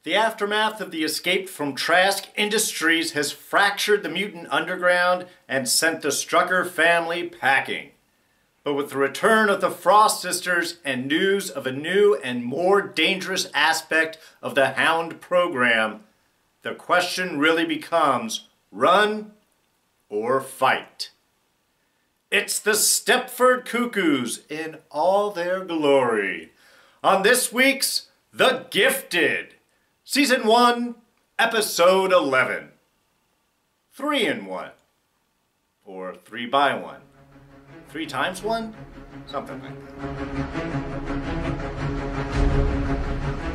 The aftermath of the escape from Trask Industries has fractured the Mutant Underground and sent the Strucker family packing. But with the return of the Frost Sisters and news of a new and more dangerous aspect of the Hound program, the question really becomes, run or fight? It's the Stepford Cuckoos in all their glory. On this week's The Gifted, Season 1, Episode 11. 3 in 1. Or 3 by 1. 3 times 1? Something like that.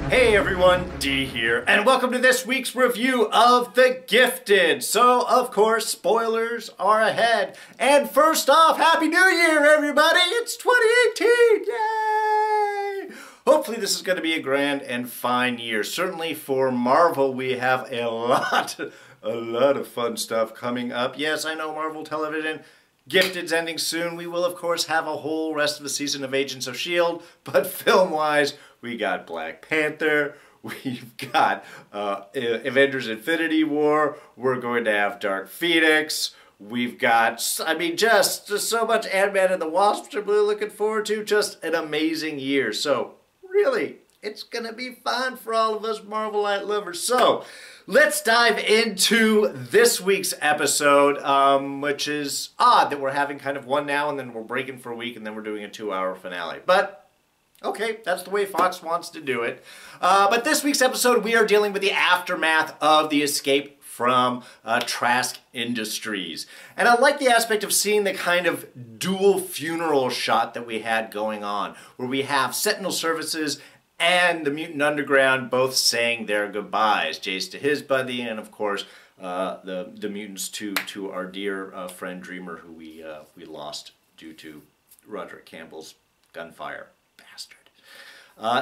Hey everyone, D here, and welcome to this week's review of The Gifted. So, of course, spoilers are ahead. And first off, Happy New Year, everybody! It's 2018! Yay! Hopefully this is going to be a grand and fine year. Certainly for Marvel, we have a lot of fun stuff coming up. Yes, I know Marvel Television. Gifted's ending soon. We will, of course, have a whole rest of the season of Agents of S.H.I.E.L.D., but film-wise, we got Black Panther, we've got Avengers Infinity War, we're going to have Dark Phoenix, we've got, I mean, just so much Ant-Man and the Wasp, which I'm really looking forward to. Just an amazing year. So, really, it's going to be fun for all of us Marvelite lovers. So, let's dive into this week's episode, which is odd that we're having kind of one now and then we're breaking for a week and then we're doing a 2-hour finale. But, okay, that's the way Fox wants to do it. But this week's episode, we are dealing with the aftermath of the escape from Trask Industries. And I like the aspect of seeing the kind of dual funeral shot that we had going on, where we have Sentinel Services and the Mutant Underground both saying their goodbyes. Jace to his buddy, and of course, the mutants to our dear friend Dreamer, who we lost due to Roderick Campbell's gunfire. Bastard.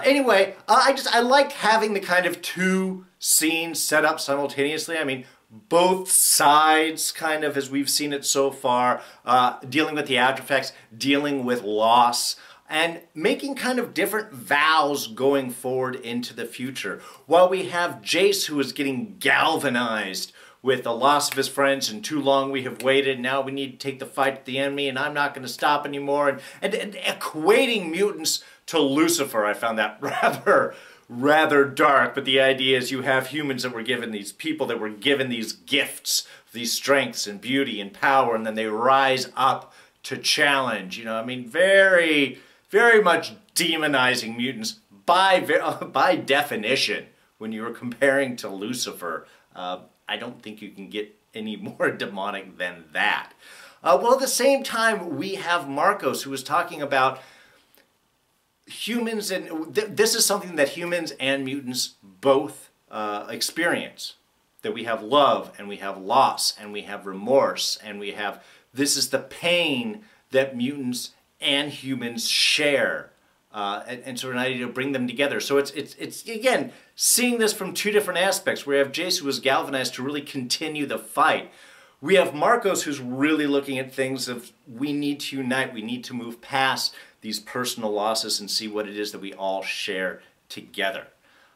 Anyway, I like having the kind of two scenes set up simultaneously. I mean, both sides, kind of as we've seen it so far, dealing with the after effects, dealing with loss, and making kind of different vows going forward into the future. While we have Jace, who is getting galvanized with the loss of his friends, and too long we have waited, now we need to take the fight to the enemy, and I'm not going to stop anymore, and equating mutants to Lucifer. I found that rather dark, but the idea is you have humans that were given these people that were given these gifts, these strengths and beauty and power, and then they rise up to challenge. You know, I mean, very much demonizing mutants by definition. When you were comparing to Lucifer, I don't think you can get any more demonic than that. Well, at the same time, we have Marcos, who was talking about humans, and this is something that humans and mutants both experience. That we have love, and we have loss, and we have remorse, and we have, this is the pain that mutants and humans share. And so we're not able to bring them together. So it's again, seeing this from two different aspects. We have Jace, who was galvanized to really continue the fight. We have Marcos, who's really looking at things of, we need to unite, we need to move past these personal losses and see what it is that we all share together.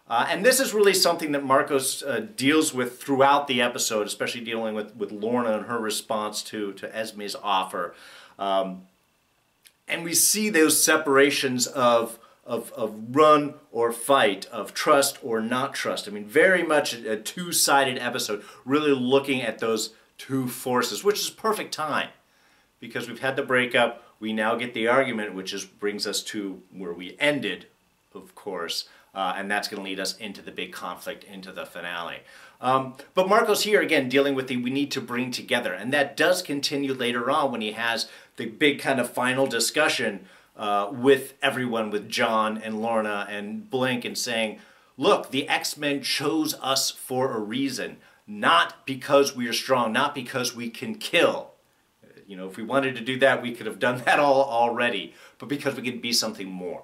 And this is really something that Marcos deals with throughout the episode, especially dealing with Lorna and her response to Esme's offer. And we see those separations of run or fight, of trust or not trust. I mean, very much a two-sided episode, really looking at those two forces, which is perfect time. Because we've had the breakup, we now get the argument, which brings us to where we ended, of course, and that's going to lead us into the big conflict, into the finale. But Marcos here, again, dealing with we need to bring together, and that does continue later on when he has the big kind of final discussion with everyone, with John and Lorna and Blink, and saying, look, the X-Men chose us for a reason, not because we are strong, not because we can kill. You know, if we wanted to do that, we could have done that already, but because we can be something more,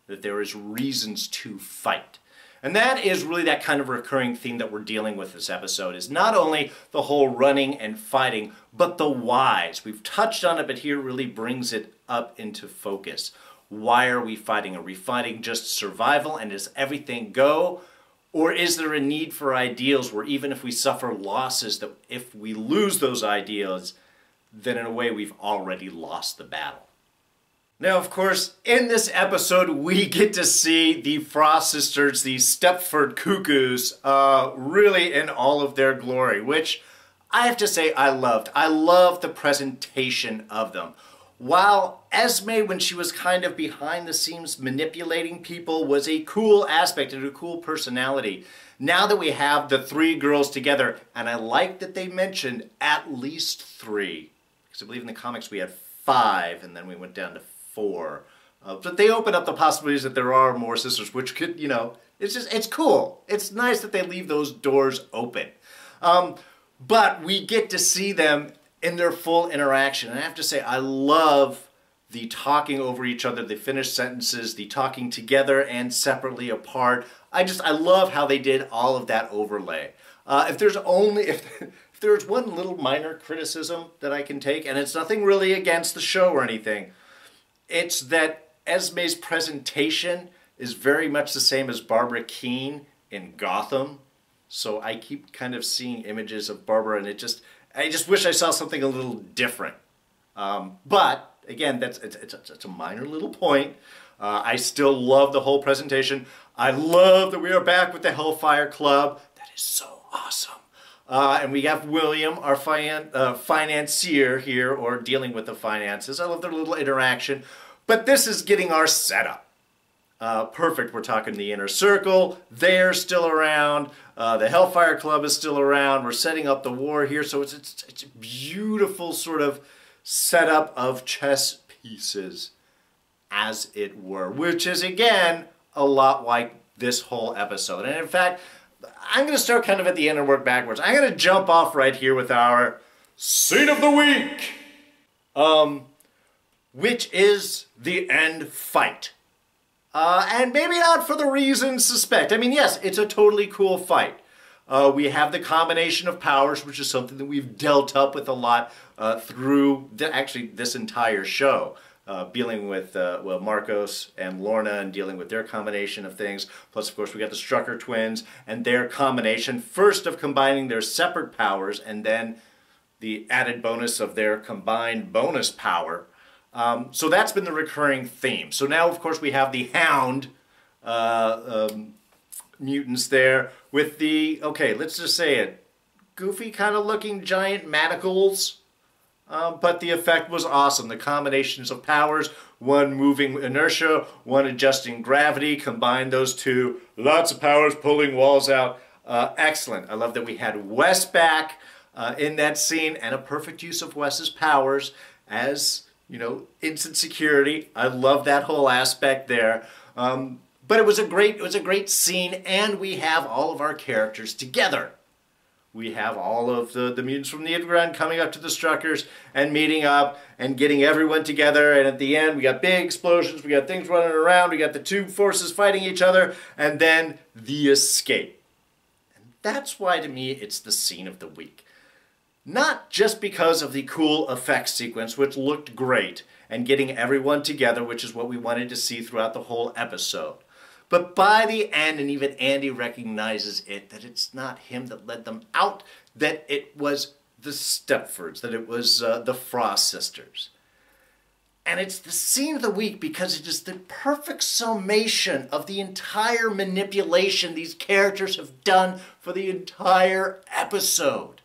that there is reasons to fight. And that is really that kind of recurring theme that we're dealing with this episode, is not only the whole running and fighting, but the whys. We've touched on it, but here really brings it up into focus. Why are we fighting? Are we fighting just survival and does everything go? Or is there a need for ideals where even if we suffer losses, that if we lose those ideals, then in a way we've already lost the battle? Now, of course, in this episode, we get to see the Frost sisters, the Stepford Cuckoos, really in all of their glory, which I have to say I loved. I loved the presentation of them. While Esme, when she was kind of behind the scenes manipulating people, was a cool aspect and a cool personality, now that we have the three girls together, and I like that they mentioned at least 3, because I believe in the comics we had 5, and then we went down to 4. But they open up the possibilities that there are more sisters, which could, you know, it's cool. It's nice that they leave those doors open. But we get to see them in their full interaction. And I have to say, I love the talking over each other, the finished sentences, the talking together and separately apart. I love how they did all of that overlay. If there's one little minor criticism that I can take, and it's nothing really against the show or anything, it's that Esme's presentation is very much the same as Barbara Keene in Gotham. So I keep kind of seeing images of Barbara, and I just wish I saw something a little different. But again, it's a minor little point. I still love the whole presentation. I love that we are back with the Hellfire Club. That is so awesome. And we have William, our financier here, or dealing with the finances. I love their little interaction. But this is getting our setup. Perfect. We're talking the inner circle. They're still around. The Hellfire Club is still around. We're setting up the war here. So it's a beautiful sort of setup of chess pieces, as it were, which is, again, a lot like this whole episode. And in fact, I'm going to start kind of at the end and work backwards. I'm going to jump off right here with our Scene of the Week, which is the end fight. And maybe not for the reasons suspect. I mean, yes, it's a totally cool fight. We have the combination of powers, which is something that we've dealt up with a lot through actually this entire show. Dealing with Marcos and Lorna and dealing with their combination of things. Plus, of course, we got the Strucker twins and their combination, first of combining their separate powers and then the added bonus of their combined bonus power. So that's been the recurring theme. So now, of course, we have the Hound mutants there with the, okay, let's just say it, goofy kind of looking giant manacles. But the effect was awesome. The combinations of powers, one moving inertia, one adjusting gravity, combine those two. Lots of powers pulling walls out. Excellent. I love that we had Wes back in that scene, and a perfect use of Wes's powers as, you know, instant security. I love that whole aspect there. But it was a great scene, and we have all of our characters together. We have all of the mutants from the Underground coming up to the Struckers and meeting up and getting everyone together. And at the end, we got big explosions. We got things running around. We got the two forces fighting each other. And then the escape. And that's why, to me, it's the scene of the week. Not just because of the cool effects sequence, which looked great, and getting everyone together, which is what we wanted to see throughout the whole episode. But by the end, and even Andy recognizes it, that it's not him that led them out, that it was the Stepfords, that it was the Frost sisters. And it's the scene of the week because it is the perfect summation of the entire manipulation these characters have done for the entire episode.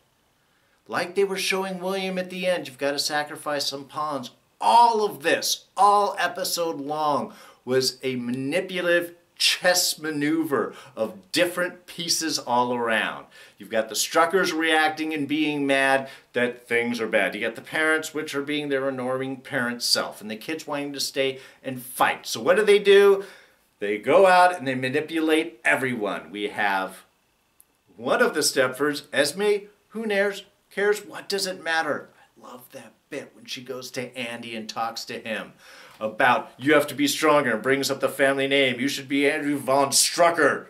Like they were showing William at the end, you've got to sacrifice some pawns. All of this, all episode long, was a manipulative chess maneuver of different pieces all around. You've got the Struckers reacting and being mad that things are bad. You got the parents, which are being their annoying parent self, and the kids wanting to stay and fight. So what do? They go out and they manipulate everyone. We have one of the Stepfords, Esme, who cares? What does it matter? I love that bit when she goes to Andy and talks to him about you have to be stronger and brings up the family name. You should be Andrew von Strucker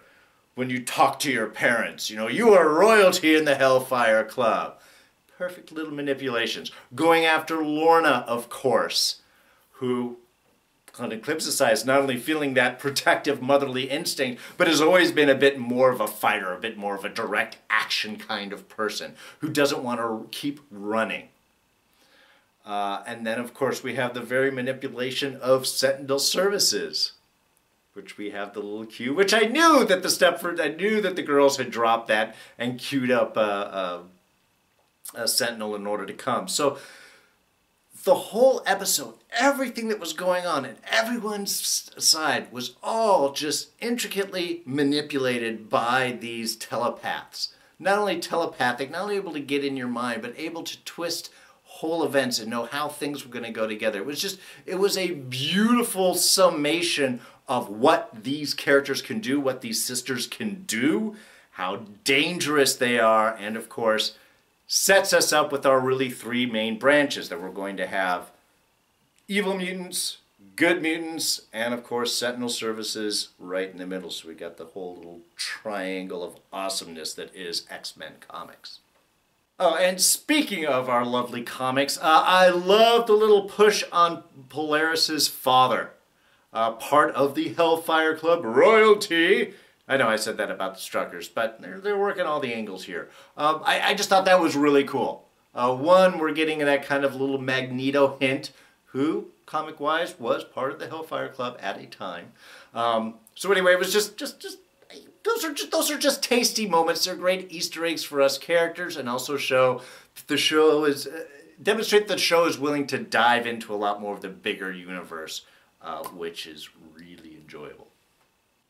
when you talk to your parents. You know, you are royalty in the Hellfire Club. Perfect little manipulations. Going after Lorna, of course, who on Eclipse's side is not only feeling that protective motherly instinct, but has always been a bit more of a fighter, a bit more of a direct action kind of person who doesn't want to keep running. And then, of course, we have the very manipulation of Sentinel services, which we have the little cue, which I knew that the girls had dropped that and queued up a Sentinel in order to come. So the whole episode, everything that was going on in everyone's side was all just intricately manipulated by these telepaths. Not only telepathic, not only able to get in your mind, but able to twist whole events and know how things were going to go together. It was a beautiful summation of what these characters can do, what these sisters can do, how dangerous they are, and of course, sets us up with our really three main branches that we're going to have: evil mutants, good mutants, and of course Sentinel services right in the middle. So we got the whole little triangle of awesomeness that is X-Men comics. Oh, and speaking of our lovely comics, I love the little push on Polaris's father. Part of the Hellfire Club royalty. I know I said that about the Struckers, but they're working all the angles here. I just thought that was really cool. One, we're getting that kind of little Magneto hint, who, comic-wise, was part of the Hellfire Club at a time. So anyway, it was those are just tasty moments. They're great Easter eggs for us characters, and also show that the show is demonstrate that the show is willing to dive into a lot more of the bigger universe, which is really enjoyable.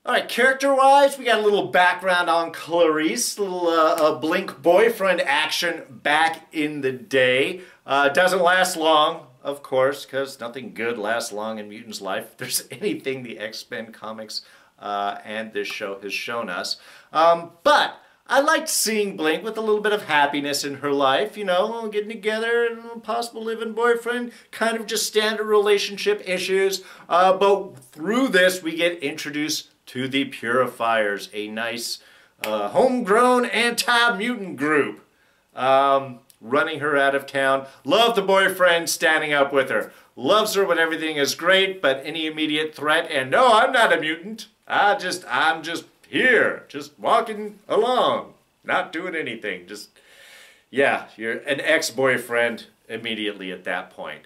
All right, character-wise, we got a little background on Clarice, a little Blink boyfriend action back in the day. Doesn't last long, of course, because nothing good lasts long in Mutant's life. If there's anything the X-Men comics and this show has shown us. But I liked seeing Blink with a little bit of happiness in her life, you know, getting together and possible live-in boyfriend, kind of just standard relationship issues. But through this, we get introduced to the Purifiers, a nice homegrown anti-mutant group running her out of town. Love the boyfriend standing up with her. Loves her when everything is great, but any immediate threat, and no, I'm not a mutant. I'm just here, just walking along, not doing anything. Just, yeah, you're an ex-boyfriend immediately at that point.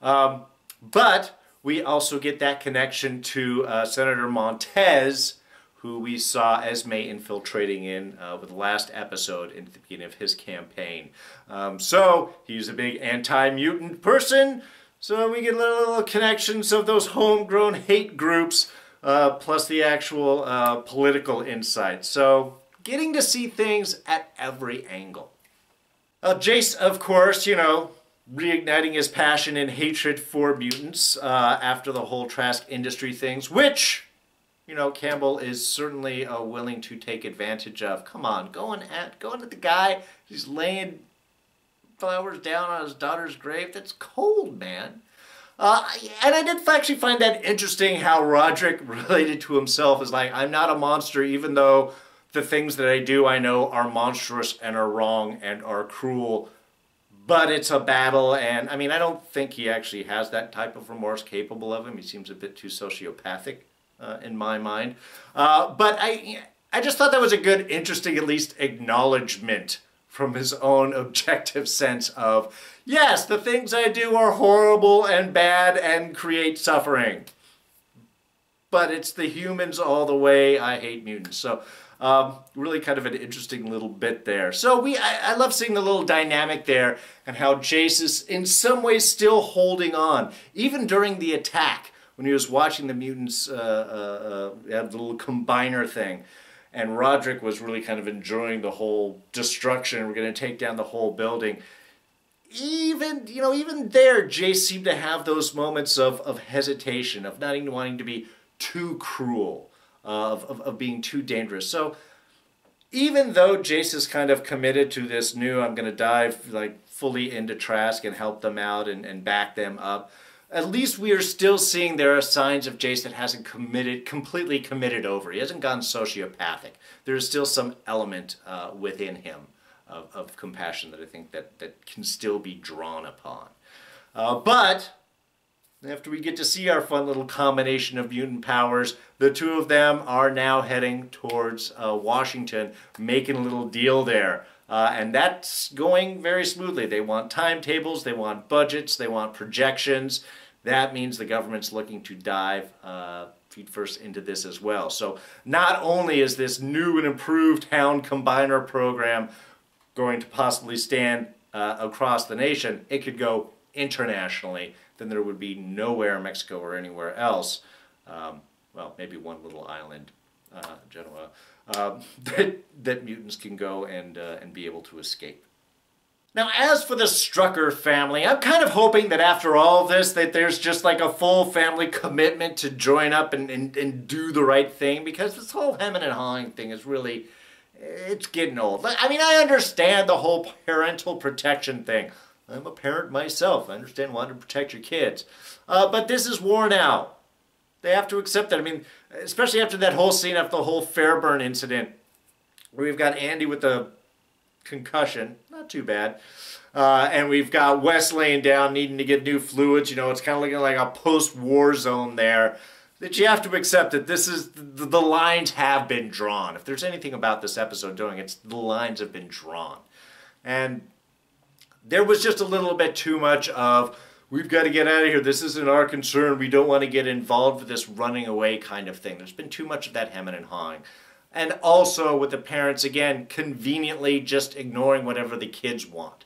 But we also get that connection to Senator Montez, who we saw Esme infiltrating in with the last episode in the beginning of his campaign. So he's a big anti-mutant person, so we get little connections of those homegrown hate groups, plus the actual political insight. So getting to see things at every angle. Jace, of course, you know, reigniting his passion and hatred for mutants after the whole Trask Industries things, which, you know, Campbell is certainly willing to take advantage of. Come on, going at the guy. He's laying flowers down on his daughter's grave. That's cold, man. And I did actually find that interesting how Roderick related to himself as like, I'm not a monster, even though the things that I do I know are monstrous and are wrong and are cruel. But it's a battle, and I mean, I don't think he actually has that type of remorse capable of him. He seems a bit too sociopathic in my mind. But I just thought that was a good, interesting, at least acknowledgement from his own objective sense of, yes, the things I do are horrible and bad and create suffering. But it's the humans all the way. I hate mutants. So really kind of an interesting little bit there. So I love seeing the little dynamic there and how Jace is in some ways still holding on. Even during the attack, when he was watching the mutants have the little combiner thing, and Roderick was really kind of enjoying the whole destruction. We're going to take down the whole building. Even there, Jace seemed to have those moments of hesitation, of not even wanting to be too cruel, of being too dangerous. So even though Jace is kind of committed to this new, I'm going to dive like fully into Trask and help them out and back them up, at least we are still seeing there are signs of Jace that hasn't completely committed over. He hasn't gone sociopathic. There is still some element within him of compassion that I think that can still be drawn upon. But After we get to see our fun little combination of mutant powers, the two of them are now heading towards Washington, making a little deal there. And that's going very smoothly. They want timetables, they want budgets, they want projections. That means the government's looking to dive feet first into this as well. So not only is this new and improved Hound Combiner program going to possibly stand across the nation, it could go internationally. Then there would be nowhere in Mexico or anywhere else, well, maybe one little island, Genoa, that mutants can go and be able to escape. Now, as for the Strucker family, I'm kind of hoping that after all this, that there's just like a full family commitment to join up and do the right thing, because this whole hemming and hawing thing is really, it's getting old. I mean, I understand the whole parental protection thing. I'm a parent myself. I understand wanting to protect your kids. But this is worn out. They have to accept that. I mean, especially after that whole scene, after the whole Fairburn incident, where we've got Andy with the concussion, not too bad, and we've got Wes laying down, needing to get new fluids. You know, it's kind of looking like a post-war zone there. That you have to accept that this is, the lines have been drawn. If there's anything about this episode doing, it's the lines have been drawn. And there was just a little bit too much of, we've got to get out of here, this isn't our concern, we don't want to get involved with this running away kind of thing. There's been too much of that hemming and hawing. And also with the parents, again, conveniently just ignoring whatever the kids want.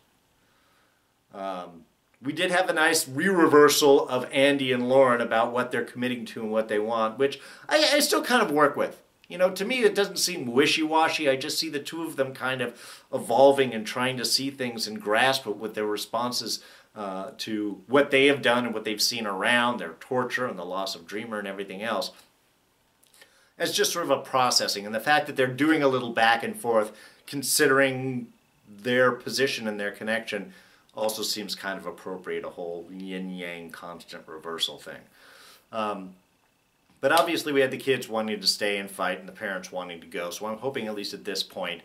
We did have a nice re-reversal of Andy and Lauren about what they're committing to and what they want, which I still kind of work with. You know, to me, it doesn't seem wishy-washy. I just see the two of them kind of evolving and trying to see things and grasp it with their responses to what they have done and what they've seen around, their torture and the loss of Dreamer and everything else. As just sort of a processing. And the fact that they're doing a little back and forth, considering their position and their connection, also seems kind of appropriate, a whole yin-yang constant reversal thing. But obviously we had the kids wanting to stay and fight and the parents wanting to go. So I'm hoping at least at this point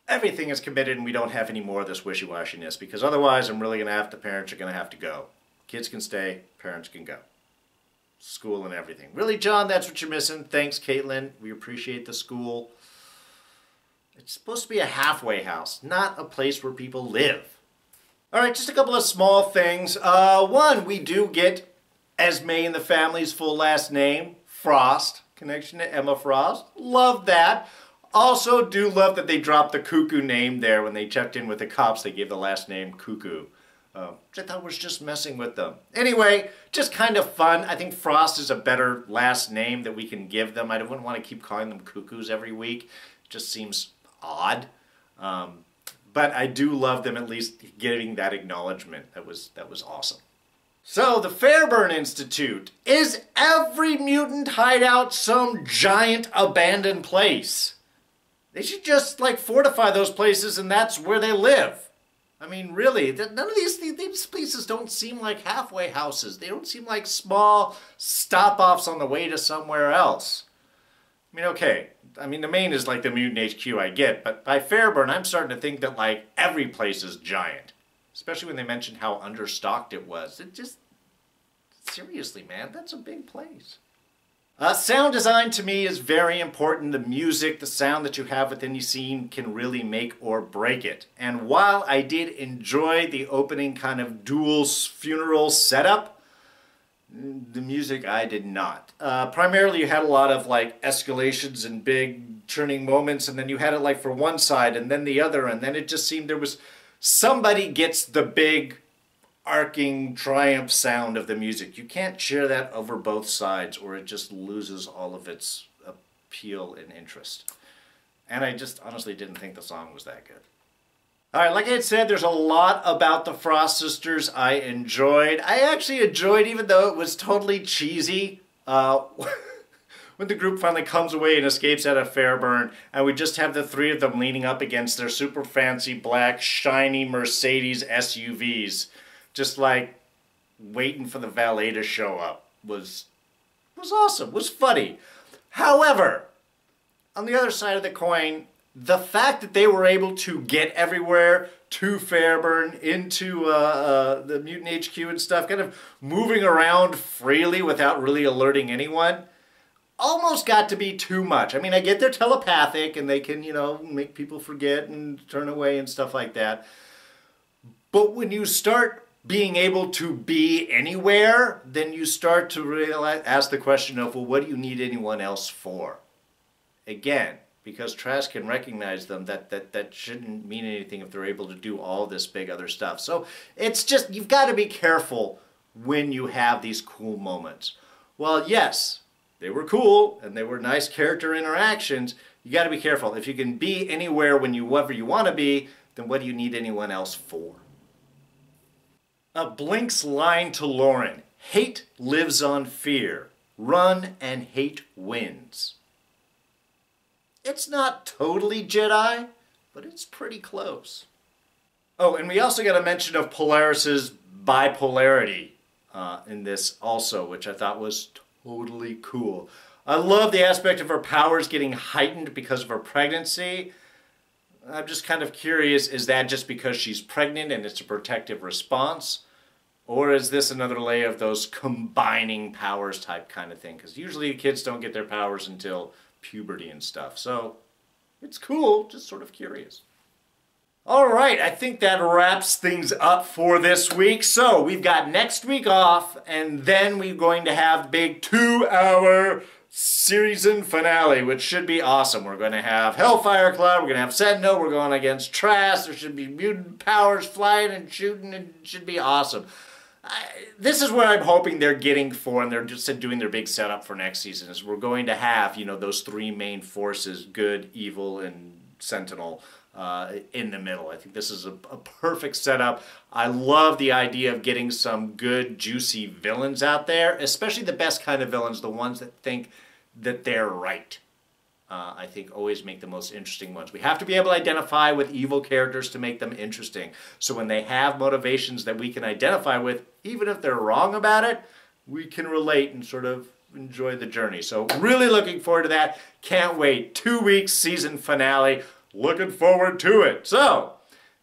everything is committed and we don't have any more of this wishy-washiness. Because otherwise I'm really going to have, the parents are going to have to go. Kids can stay, parents can go. School and everything. Really, John, that's what you're missing. Thanks, Caitlin. We appreciate the school. It's supposed to be a halfway house, not a place where people live. Alright, just a couple of small things. One, we do get Esme and the family's full last name, Frost, connection to Emma Frost. Love that. Also do love that they dropped the Cuckoo name there when they checked in with the cops. They gave the last name Cuckoo, which I thought was just messing with them. Anyway, just kind of fun. I think Frost is a better last name that we can give them. I wouldn't want to keep calling them Cuckoos every week. It just seems odd. But I do love them at least giving that acknowledgement. That was awesome. So, the Fairburn Institute. Is every mutant hideout some giant abandoned place? They should just, like, fortify those places and that's where they live. I mean, really, none of these places don't seem like halfway houses. They don't seem like small stop-offs on the way to somewhere else. I mean, okay, I mean, the main is like the Mutant HQ I get, but by Fairburn, I'm starting to think that, like, every place is giant. Especially when they mentioned how understocked it was. It just, seriously, man, that's a big place. Sound design to me is very important. The music, the sound that you have within the scene can really make or break it. And while I did enjoy the opening kind of dual funeral setup, the music I did not. Primarily you had a lot of like escalations and big turning moments, and then you had it like for one side and then the other, and then it just seemed there was somebody gets the big arcing triumph sound of the music. You can't share that over both sides or it just loses all of its appeal and interest. And I just honestly didn't think the song was that good. Alright, like I had said, there's a lot about the Frost Sisters I enjoyed. I actually enjoyed, even though it was totally cheesy, when the group finally comes away and escapes out of Fairburn, and we just have the three of them leaning up against their super fancy black shiny Mercedes SUVs. Just like waiting for the valet to show up was awesome, was funny. However, on the other side of the coin, the fact that they were able to get everywhere to Fairburn, into the Mutant HQ and stuff, kind of moving around freely without really alerting anyone, almost got to be too much. I mean, I get they're telepathic and they can, you know, make people forget and turn away and stuff like that. But when you start being able to be anywhere, then you start to realize, ask the question of, well, what do you need anyone else for? Again, because Trask can recognize them, that shouldn't mean anything if they're able to do all this big other stuff. So it's just, you've got to be careful when you have these cool moments. Well, yes, they were cool and they were nice character interactions. You got to be careful. If you can be anywhere whenever you want to be, then what do you need anyone else for? Blink's line to Lauren: hate lives on fear. Run and hate wins. It's not totally Jedi, but it's pretty close. Oh, and we also got a mention of Polaris's bipolarity in this also, which I thought was totally cool. I love the aspect of her powers getting heightened because of her pregnancy. I'm just kind of curious, is that just because she's pregnant and it's a protective response? Or is this another layer of those combining powers type kind of thing? Because usually kids don't get their powers until puberty and stuff. So it's cool, just sort of curious. All right, I think that wraps things up for this week. So we've got next week off, and then we're going to have the big 2-hour season finale, which should be awesome. We're going to have Hellfire Club, we're going to have Sentinel, we're going against Trask, there should be mutant powers flying and shooting, and it should be awesome. This is what I'm hoping they're getting for, and they're just doing their big setup for next season, is we're going to have, you know, those three main forces, good, evil, and Sentinel, in the middle. I think this is a perfect setup. I love the idea of getting some good, juicy villains out there, especially the best kind of villains, the ones that think that they're right. I think always make the most interesting ones. We have to be able to identify with evil characters to make them interesting. So when they have motivations that we can identify with, even if they're wrong about it, we can relate and sort of enjoy the journey. So really looking forward to that. Can't wait. 2 weeks season finale. Looking forward to it. So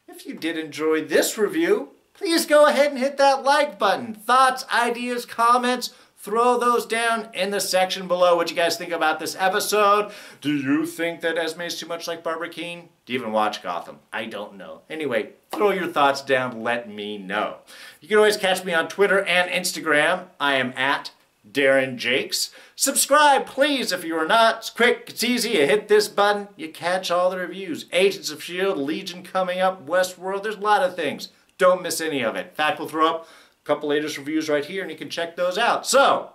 if you did enjoy this review, please go ahead and hit that like button. Thoughts, ideas, comments, throw those down in the section below. What you guys think about this episode? Do you think that Esme is too much like Barbara Keene? Do you even watch Gotham? I don't know. Anyway, throw your thoughts down. Let me know. You can always catch me on Twitter and Instagram. I am at Darren Jakes. Subscribe, please, if you are not. It's quick, it's easy. You hit this button, you catch all the reviews. Agents of S.H.I.E.L.D., Legion coming up, Westworld. There's a lot of things. Don't miss any of it. In fact, we'll throw up a couple latest reviews right here, and you can check those out. So,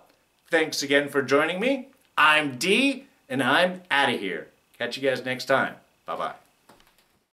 thanks again for joining me. I'm D, and I'm out of here. Catch you guys next time. Bye-bye.